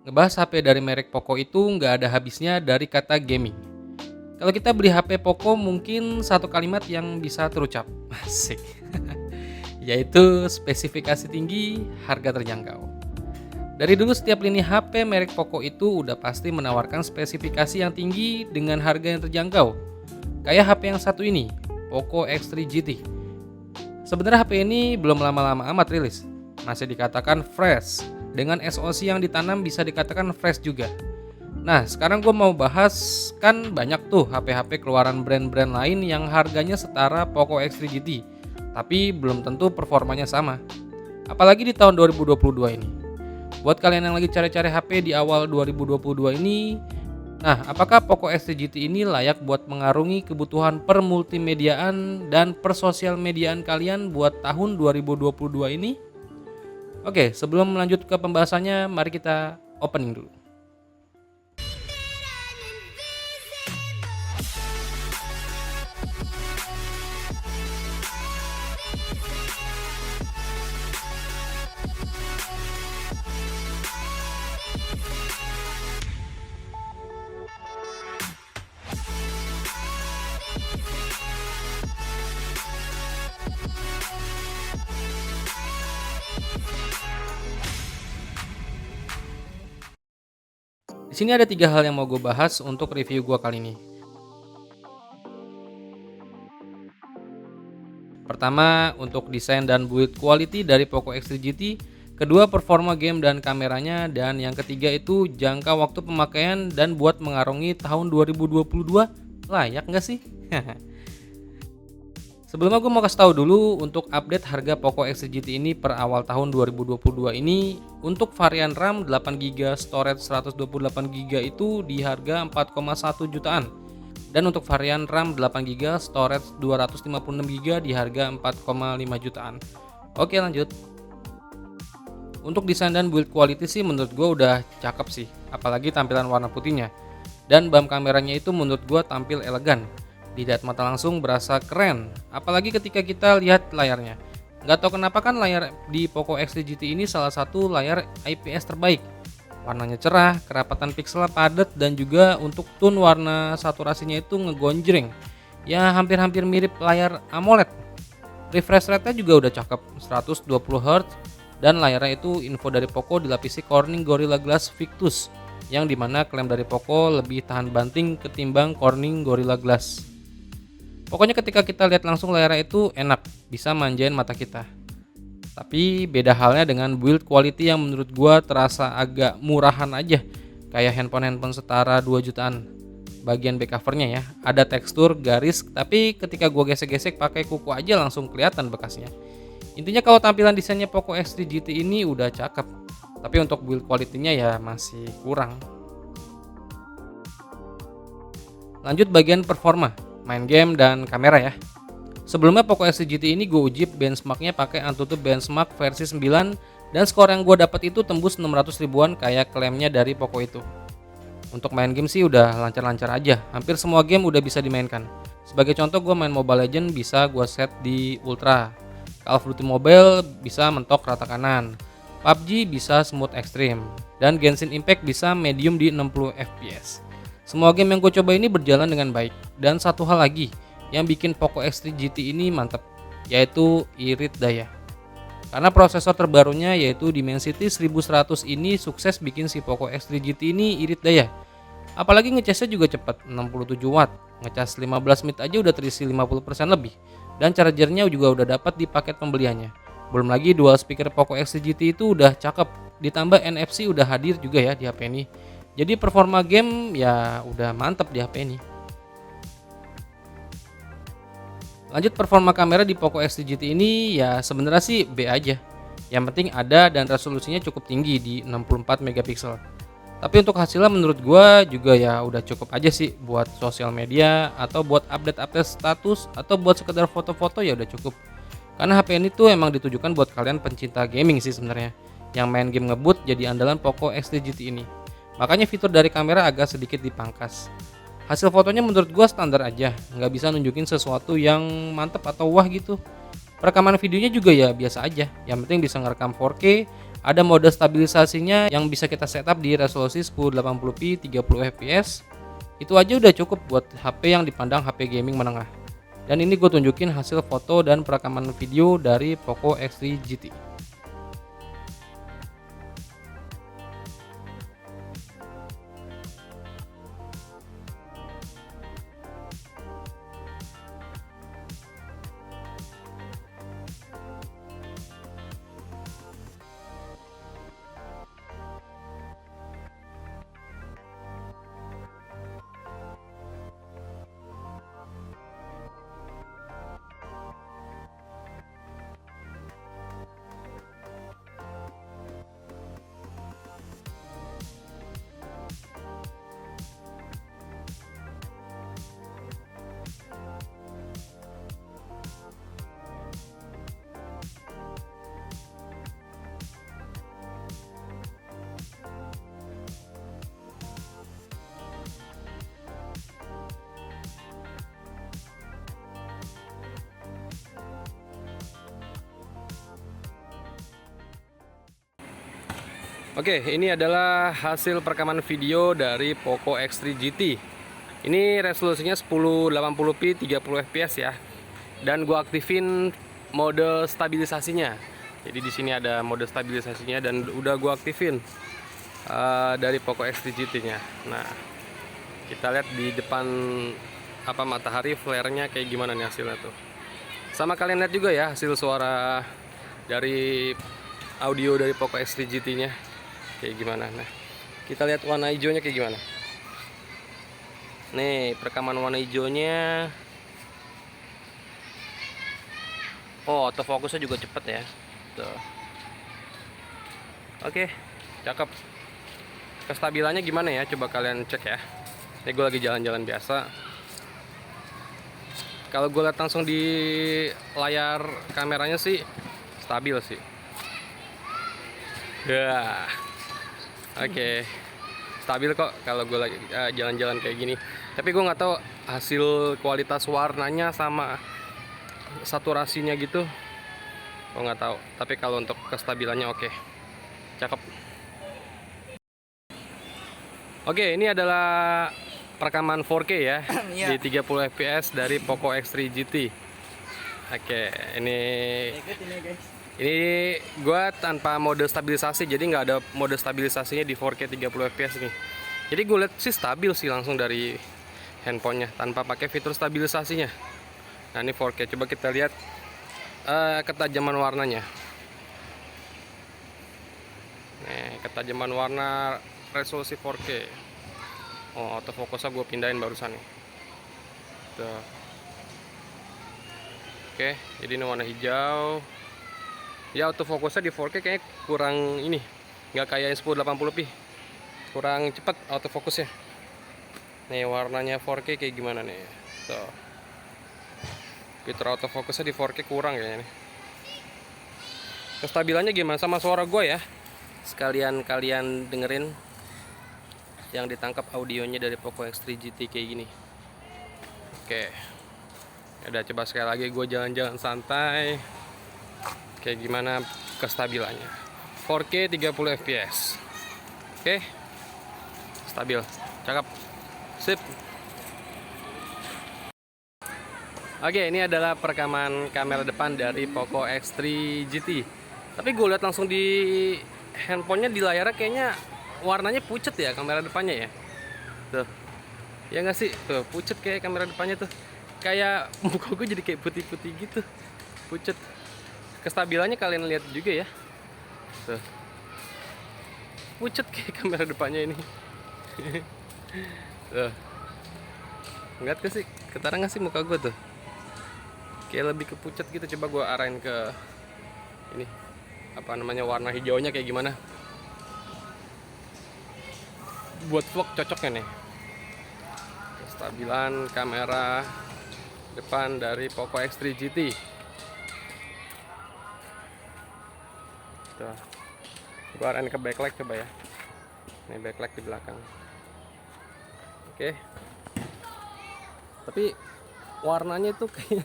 Ngebahas HP dari merek Poco itu nggak ada habisnya dari kata gaming. Kalau kita beli HP Poco mungkin satu kalimat yang bisa terucap. Asik. Yaitu spesifikasi tinggi, harga terjangkau. Dari dulu setiap lini HP merek Poco itu udah pasti menawarkan spesifikasi yang tinggi dengan harga yang terjangkau. Kayak HP yang satu ini, Poco X3 GT. Sebenarnya HP ini belum lama-lama amat rilis. Masih dikatakan fresh. Dengan SoC yang ditanam bisa dikatakan fresh juga. Nah, sekarang gue mau bahas, kan banyak tuh HP-HP keluaran brand-brand lain yang harganya setara Poco X3 GT, tapi belum tentu performanya sama. Apalagi di tahun 2022 ini. Buat kalian yang lagi cari-cari HP di awal 2022 ini, nah, apakah Poco X3 GT ini layak buat mengarungi kebutuhan permultimediaan dan persosial mediaan kalian buat tahun 2022 ini? Oke, sebelum melanjut ke pembahasannya, mari kita opening dulu. Di sini ada 3 hal yang mau gue bahas untuk review gue kali ini. Pertama, untuk desain dan build quality dari Poco X3 GT. Kedua, performa game dan kameranya. Dan yang ketiga itu jangka waktu pemakaian dan buat mengarungi tahun 2022 layak nggak sih? Sebelumnya gue mau kasih tahu dulu untuk update harga Poco X3 GT ini per awal tahun 2022 ini. Untuk varian RAM 8GB, storage 128GB itu di harga 4,1 jutaan. Dan untuk varian RAM 8GB, storage 256GB di harga 4,5 jutaan. Oke, lanjut. Untuk desain dan build quality sih menurut gue udah cakep sih, apalagi tampilan warna putihnya. Dan BAM kameranya itu menurut gue tampil elegan. Dilihat mata langsung berasa keren, apalagi ketika kita lihat layarnya. Nggak tahu kenapa kan layar di Poco X3 GT ini salah satu layar IPS terbaik. Warnanya cerah, kerapatan pixel padat, dan juga untuk tone warna saturasinya itu ngegonjreng. Ya hampir-hampir mirip layar AMOLED. Refresh rate-nya juga udah cakep, 120Hz, dan layarnya itu info dari Poco dilapisi Corning Gorilla Glass Victus, yang dimana klaim dari Poco lebih tahan banting ketimbang Corning Gorilla Glass. Pokoknya ketika kita lihat langsung layarnya itu enak, bisa manjain mata kita. Tapi beda halnya dengan build quality yang menurut gua terasa agak murahan aja. Kayak handphone setara 2 jutaan. Bagian back covernya ya, ada tekstur, garis, tapi ketika gua gesek-gesek pakai kuku aja langsung kelihatan bekasnya. Intinya kalau tampilan desainnya Poco X3 GT ini udah cakep. Tapi untuk build quality-nya ya masih kurang. Lanjut bagian performa, main game dan kamera ya. Sebelumnya Poco X3 GT ini gue uji benchmarknya pakai AnTuTu Benchmark versi 9, dan skor yang gue dapat itu tembus 600 ribuan kayak klaimnya dari Poco itu. Untuk main game sih udah lancar-lancar aja, hampir semua game udah bisa dimainkan. Sebagai contoh, gue main Mobile Legends bisa gue set di Ultra, Call of Duty Mobile bisa mentok rata kanan, PUBG bisa smooth extreme, dan Genshin Impact bisa medium di 60 fps. Semua game yang gue coba ini berjalan dengan baik. Dan satu hal lagi yang bikin Poco X3 GT ini mantap, yaitu irit daya. Karena prosesor terbarunya yaitu Dimensity 1100 ini sukses bikin si Poco X3 GT ini irit daya. Apalagi ngecasnya juga cepat, 67 watt. Ngecas 15 menit aja udah terisi 50% lebih. Dan chargernya juga udah dapat di paket pembeliannya. Belum lagi dual speaker Poco X3 GT itu udah cakep. Ditambah NFC udah hadir juga ya di HP ini. Jadi performa game ya udah mantep di HP ini. Lanjut performa kamera di Poco X3 GT ini ya sebenarnya sih B aja. Yang penting ada dan resolusinya cukup tinggi di 64 megapiksel. Tapi untuk hasilnya menurut gua juga ya udah cukup aja sih buat sosial media atau buat update-update status atau buat sekedar foto-foto ya udah cukup. Karena HP ini tuh emang ditujukan buat kalian pencinta gaming sih sebenarnya. Yang main game ngebut jadi andalan Poco X3 GT ini. Makanya fitur dari kamera agak sedikit dipangkas. Hasil fotonya menurut gua standar aja, nggak bisa nunjukin sesuatu yang mantep atau wah gitu. Perekaman videonya juga ya biasa aja, yang penting bisa ngerekam 4K Ada mode stabilisasinya yang bisa kita setup di resolusi 1080p 30 fps. Itu aja udah cukup buat HP yang dipandang HP gaming menengah. Dan ini gue tunjukin hasil foto dan perekaman video dari Poco X3 GT. Oke, ini adalah hasil perekaman video dari Poco X3 GT. Ini resolusinya 1080p 30 fps ya. Dan gua aktifin mode stabilisasinya. Jadi di sini ada mode stabilisasinya dan udah gua aktifin dari Poco X3 GT-nya. Nah, kita lihat di depan matahari flare-nya kayak gimana nih hasilnya tuh. Sama kalian lihat juga ya hasil suara dari audio dari Poco X3 GT-nya. Kayak gimana. Nah, kita lihat warna hijaunya kayak gimana. Nih, perekaman warna hijaunya. Oh, autofocusnya juga cepet ya. Tuh. Oke, cakep. Kestabilannya gimana ya? Coba kalian cek ya. Ini gue lagi jalan-jalan biasa. Kalau gue lihat langsung di layar kameranya sih stabil sih. Ya. Oke, stabil kok kalau gue lagi jalan-jalan kayak gini. Tapi gue nggak tahu hasil kualitas warnanya sama saturasinya gitu. Gue nggak tahu. Tapi kalau untuk kestabilannya oke, cakep. Oke, ini adalah perekaman 4K ya di 30 fps dari Poco X3 GT. Oke, ini gua tanpa mode stabilisasi, jadi nggak ada mode stabilisasinya di 4K 30 fps nih. Jadi gue lihat sih stabil sih langsung dari handphonenya tanpa pakai fitur stabilisasinya. Nah, ini 4K, coba kita lihat ketajaman warnanya. Nih, ketajaman warna resolusi 4K. Oh, autofocusnya gue pindahin barusan nih. Tuh. Oke, jadi ini warna hijau. Ya, autofocusnya di 4K kayaknya kurang ini, nggak kayak yang 1080p, kurang cepat autofokusnya. Nih warnanya 4K kayak gimana nih. Tuh, fitur autofokusnya di 4K kurang kayaknya nih. Kestabilannya gimana sama suara gue ya, sekalian kalian dengerin yang ditangkap audionya dari Poco X3 GT kayak gini. Oke, udah, coba sekali lagi gue jalan-jalan santai. Kayak gimana kestabilannya. 4K 30 fps. Oke. Stabil. Cakep. Sip. Oke, ini adalah perekaman kamera depan dari Poco X3 GT. Tapi gue lihat langsung di handphonenya, di layarnya kayaknya warnanya pucet ya kamera depannya ya. Tuh. Ya nggak sih? Tuh, pucet kayak kamera depannya tuh. Kayak muka gue jadi kayak putih-putih gitu. Pucet. Kestabilannya kalian lihat juga ya. Tuh. Pucet kayak kamera depannya ini. Tuh. Ngeliat gak sih? Ketara gak sih muka gue tuh? Kayak lebih ke pucet gitu. Coba gue arahin ke ini, warna hijaunya kayak gimana. Buat vlog cocoknya nih. Kestabilan kamera depan dari Poco X3 GT. Tuh. Gua arahin ke backlight coba ya. Ini backlight di belakang. Oke. Tapi warnanya itu kayak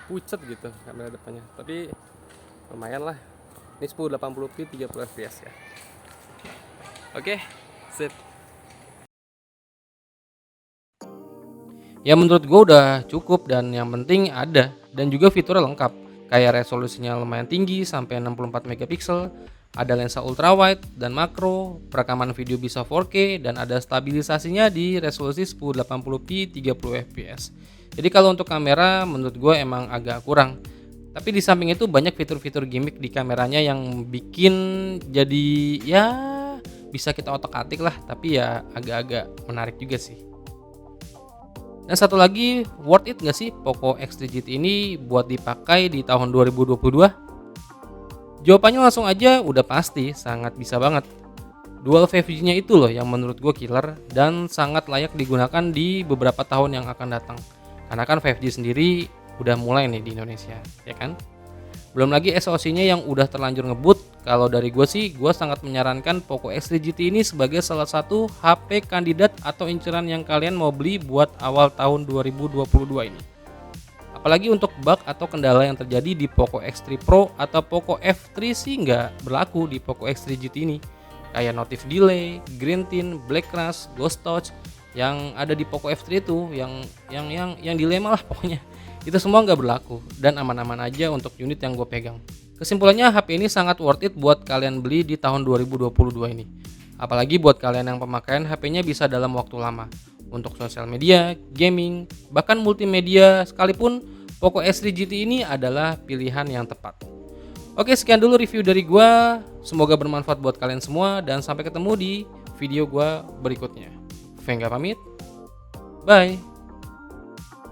pucat gitu kamera depannya. Tapi lumayan lah. Ini 1080p 30 fps ya. Oke, sip. Ya menurut gue udah cukup, dan yang penting ada, dan juga fiturnya lengkap. Kayak resolusinya lumayan tinggi sampai 64 megapiksel, ada lensa ultrawide dan makro, perekaman video bisa 4K, dan ada stabilisasinya di resolusi 1080p 30 fps. Jadi kalau untuk kamera menurut gue emang agak kurang. Tapi di samping itu banyak fitur-fitur gimmick di kameranya yang bikin jadi ya bisa kita otak-atik lah, tapi ya agak-agak menarik juga sih. Dan satu lagi, worth it nggak sih Poco X3 GT ini buat dipakai di tahun 2022? Jawabannya langsung aja udah pasti, sangat bisa banget. Dual 5G-nya itu loh yang menurut gue killer dan sangat layak digunakan di beberapa tahun yang akan datang. Karena kan 5G sendiri udah mulai nih di Indonesia, ya kan? Belum lagi SoC-nya yang udah terlanjur ngebut. Kalau dari gue sih, gue sangat menyarankan Poco X3 GT ini sebagai salah satu HP kandidat atau inceran yang kalian mau beli buat awal tahun 2022 ini. Apalagi untuk bug atau kendala yang terjadi di Poco X3 Pro atau Poco F3 sih nggak berlaku di Poco X3 GT ini. Kayak notif delay, green tint, black crash, ghost touch yang ada di Poco F3 itu, yang dilema lah pokoknya. Itu semua nggak berlaku dan aman-aman aja untuk unit yang gue pegang. Kesimpulannya, HP ini sangat worth it buat kalian beli di tahun 2022 ini. Apalagi buat kalian yang pemakaian HP-nya bisa dalam waktu lama. Untuk sosial media, gaming, bahkan multimedia sekalipun, Poco X3 GT ini adalah pilihan yang tepat. Oke, sekian dulu review dari gue. Semoga bermanfaat buat kalian semua dan sampai ketemu di video gue berikutnya. Venga pamit. Bye.